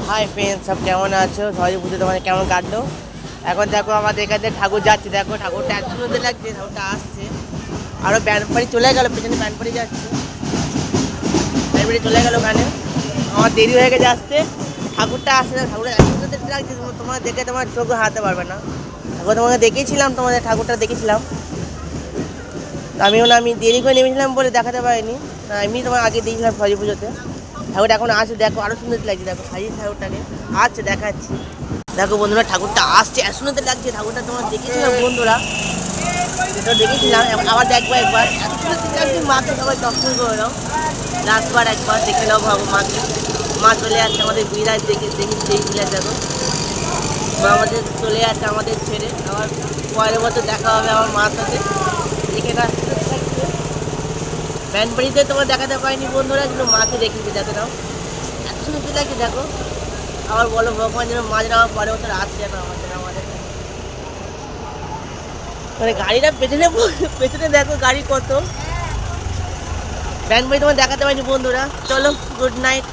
Hi friends, সব কেমন আছো? সবাই পুজো তোমাদের কেমন কাটলো? এখন দেখো আমাদের এখানে ঠাকুর যাচ্ছে, দেখো ঠাকুরটা এত সুন্দর লাগছে, ঠাকুরটা আসছে। আরও ব্যানপাড়ি চলে গেল, পেছনে ব্যানপাড়ি যাচ্ছে, ব্যানপাড়ি চলে গেল ওখানে। আমার দেরি হয়ে গেছে আসতে, ঠাকুরটা আসছে না, ঠাকুরটা এত সুন্দর দেখতে লাগছে, তোমার দেখে তোমার চোখ হারাতে পারবে না। ঠাকুর তোমাকে দেখেছিলাম, তোমাদের ঠাকুরটা দেখেছিলাম, আমি দেরি করে নেমেছিলাম বলে দেখাতে পারিনি, না এমনি তোমার আগে দিয়েছিলাম সরস্বতী পুজোতে। ঠাকুরটা এখন আসছে, দেখো আরো সুন্দর লাগছে, দেখো সাজিয়ে ঠাকুরটাকে আসছে, দেখাচ্ছি। দেখো বন্ধুরা, ঠাকুরটা আসছে, এত সুন্দর লাগছে। ঠাকুরটা তোমার দেখেছিলাম বন্ধুরা, সেটা দেখেছিলাম, আবার দেখবো একবার। এত সুন্দর লাগছে, মাকে সবাই দর্শন করে নাও, লাস্টবার একবার দেখে নাও ভাবো মাকে। মা চলে আসছে আমাদের বিরাজ, দেখে বিরাজ দেখো, মা আমাদের চলে আসছে আমাদের ছেড়ে। আবার পরের বছর দেখা হবে আমার মার সাথে, দেখে না ব্যানবাড়িতে তোমার দেখাতে পারিনি বন্ধুরা, কিন্তু মাকে দেখেছি, দেখে নাও এত সুন্দর লাগছে। দেখো আবার বলো ভগবান যেন মা যেন আমার পরের বছর আসছে, এখন আমাদের মানে গাড়িটা পেছনে পেছনে দেখো গাড়ি কত। ব্যানবাড়ি তোমার দেখাতে পারিনি বন্ধুরা, চলো গুড নাইট।